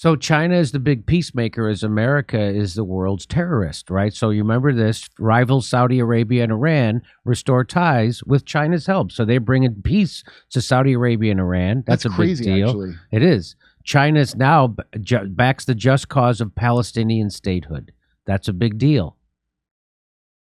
So China is the big peacemaker as America is the world's terrorist, right? So you remember this, rivals Saudi Arabia and Iran restore ties with China's help. So they're bringing peace to Saudi Arabia and Iran. That's a crazy, big deal. actually. It is. China's now backs the just cause of Palestinian statehood. That's a big deal.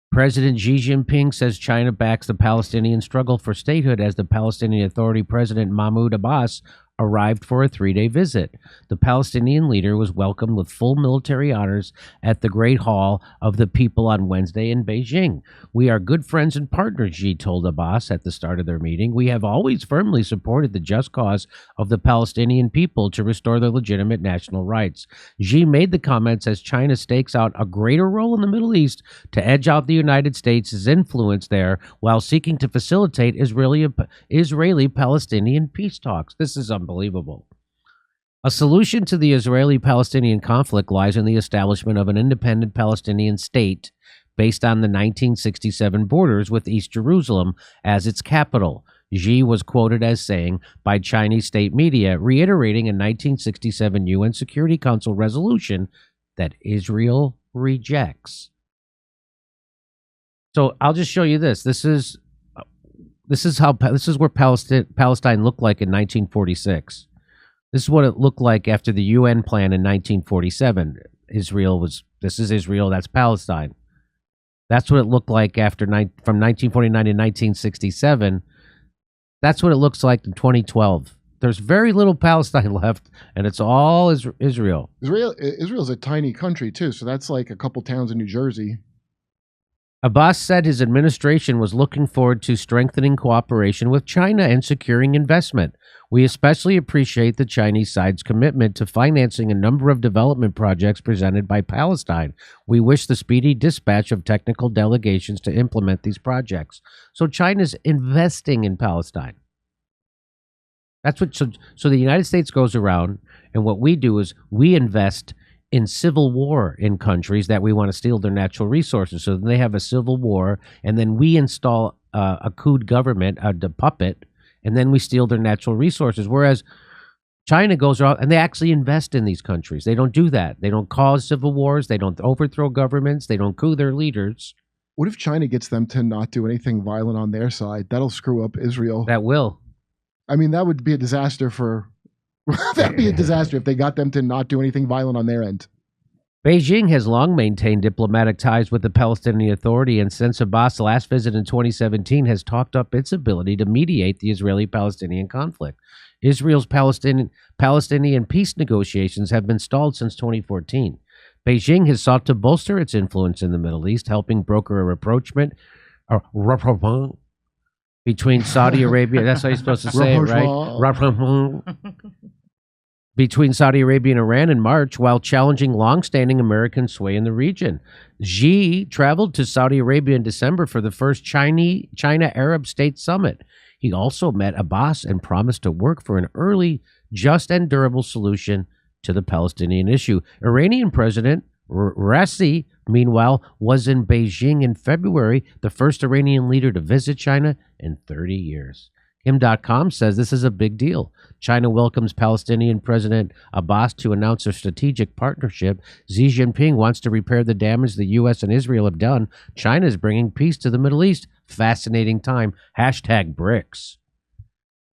President Xi Jinping says China backs the Palestinian struggle for statehood as the Palestinian Authority President Mahmoud Abbas arrived for a 3-day visit. The Palestinian leader was welcomed with full military honors at the Great Hall of the People on Wednesday in Beijing. We are good friends and partners, Xi told Abbas at the start of their meeting. We have always firmly supported the just cause of the Palestinian people to restore their legitimate national rights. Xi made the comments as China stakes out a greater role in the Middle East to edge out the United States' influence there while seeking to facilitate Israeli-Palestinian peace talks. This is unbelievable. A solution to the Israeli-Palestinian conflict lies in the establishment of an independent Palestinian state based on the 1967 borders with East Jerusalem as its capital. Xi was quoted as saying by Chinese state media, reiterating a 1967 UN Security Council resolution that Israel rejects. So I'll just show you this. This is where Palestine looked like in 1946. This is what it looked like after the UN plan in 1947. This is Israel, that's Palestine. That's what it looked like from 1949 to 1967. That's what it looks like in 2012. There's very little Palestine left, and it's all Israel. Israel's a tiny country, too, so that's like a couple towns in New Jersey. Abbas said his administration was looking forward to strengthening cooperation with China and securing investment. We especially appreciate the Chinese side's commitment to financing a number of development projects presented by Palestine. We wish the speedy dispatch of technical delegations to implement these projects. So China's investing in Palestine. That's what. So the United States goes around, and what we do is we invest in civil war in countries that we want to steal their natural resources. So then they have a civil war, and then we install a coup government, a puppet, and then we steal their natural resources. Whereas China goes around and they actually invest in these countries. They don't do that. They don't cause civil wars. They don't overthrow governments. They don't coup their leaders. What if China gets them to not do anything violent on their side? That'll screw up Israel. That will. I mean, that would be a disaster for... That'd be a disaster if they got them to not do anything violent on their end. Beijing has long maintained diplomatic ties with the Palestinian Authority, and since Abbas' last visit in 2017 has talked up its ability to mediate the Israeli-Palestinian conflict. Israel's Palestinian peace negotiations have been stalled since 2014. Beijing has sought to bolster its influence in the Middle East, helping broker a rapprochement between Saudi Arabia, that's how you're supposed to say it, right? Between Saudi Arabia and Iran in March, while challenging long-standing American sway in the region. Xi traveled to Saudi Arabia in December for the first China Arab State Summit. He also met Abbas and promised to work for an early, just, and durable solution to the Palestinian issue. Iranian President Raisi, meanwhile, was in Beijing in February, the first Iranian leader to visit China in 30 years. Him.com says this is a big deal. China welcomes Palestinian President Abbas to announce a strategic partnership. Xi Jinping wants to repair the damage the U.S. and Israel have done. China is bringing peace to the Middle East. Fascinating time. #BRICS.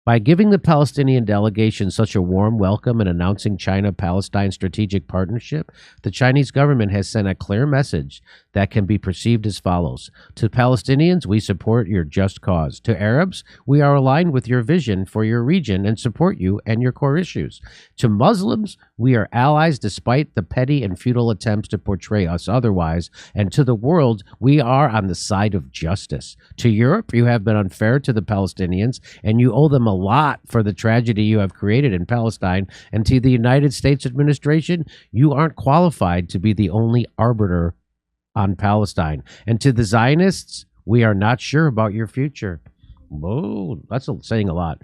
By giving the Palestinian delegation such a warm welcome and announcing China-Palestine strategic partnership, the Chinese government has sent a clear message that can be perceived as follows. To Palestinians, we support your just cause. To Arabs, we are aligned with your vision for your region and support you and your core issues. To Muslims, we are allies despite the petty and futile attempts to portray us otherwise. And to the world, we are on the side of justice. To Europe, you have been unfair to the Palestinians, and you owe them a lot for the tragedy you have created in Palestine. And to the United States administration, you aren't qualified to be the only arbiter on Palestine. And to the Zionists, we are not sure about your future. Whoa, that's saying a lot.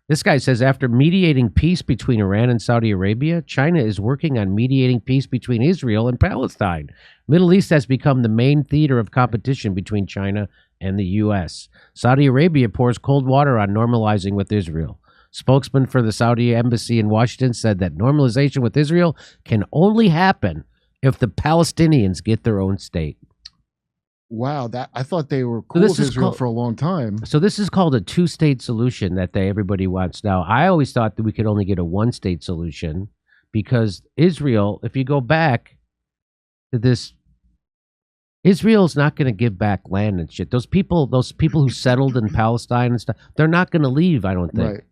This guy says after mediating peace between Iran and Saudi Arabia, China is working on mediating peace between Israel and Palestine. Middle East has become the main theater of competition between China and the U.S. Saudi Arabia pours cold water on normalizing with Israel. Spokesman for the Saudi embassy in Washington said that normalization with Israel can only happen if the Palestinians get their own state. Wow, that I thought they were cool with Israel for a long time. So this is called a two-state solution that everybody wants now. I always thought that we could only get a one-state solution because Israel, if you go back to this, Israel's not going to give back land and shit. Those people who settled in Palestine and stuff, they're not going to leave, I don't think. Right.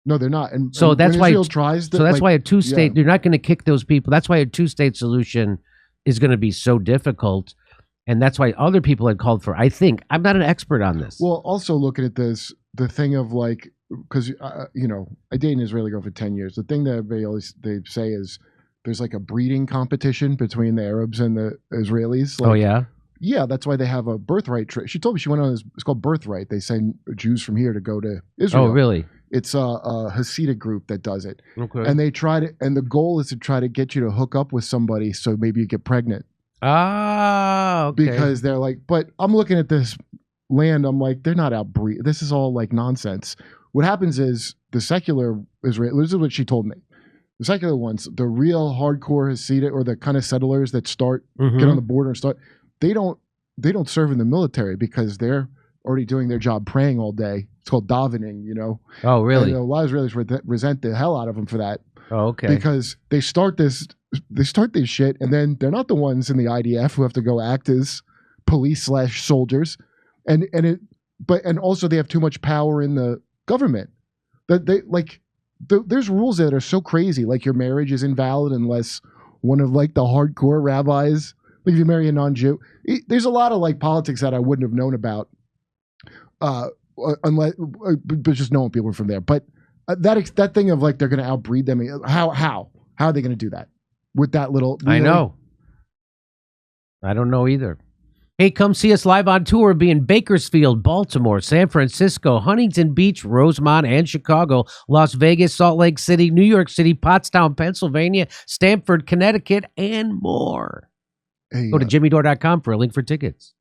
No, they're not. And so that's why Israel tries to, that's why a two-state, you're not going to kick those people. That's why a two-state solution is going to be so difficult. And that's why other people had called for, I think, I'm not an expert on this. Well, also looking at this, the thing of like, because, you know, I dated an Israeli girl for 10 years. The thing that they say is there's like a breeding competition between the Arabs and the Israelis. Like, oh, yeah? Yeah, that's why they have a birthright trip. She told me she went on this, it's called Birthright. They send Jews from here to go to Israel. Oh, really? It's a Hasidic group that does it. Okay. And they try to, and the goal is to try to get you to hook up with somebody so maybe you get pregnant. Ah, okay. Because they're like, but I'm looking at this land, I'm like, they're not outbreed. This is all like nonsense. What happens is the secular Israel, this is what she told me. The secular ones, the real hardcore Hasidic or the kind of settlers that start, get on the border and start, they don't serve in the military because they're already doing their job praying all day. It's called davening, you know. Oh, really? And a lot of Israelis resent the hell out of them for that. Oh, okay. Because they start this shit, and then they're not the ones in the IDF who have to go act as police/soldiers, and also they have too much power in the government. That they like, there's rules that are so crazy, like your marriage is invalid unless one of like the hardcore rabbis, like if you marry a non-Jew. There's a lot of like politics that I wouldn't have known about, unless, but just knowing people from there. But that thing of like they're going to outbreed them. How are they going to do that with that little? I know. I don't know either. Hey, come see us live on tour. We'll be in Bakersfield, Baltimore, San Francisco, Huntington Beach, Rosemont, and Chicago, Las Vegas, Salt Lake City, New York City, Pottstown, Pennsylvania, Stamford, Connecticut, and more. Hey, go to jimmydore.com for a link for tickets.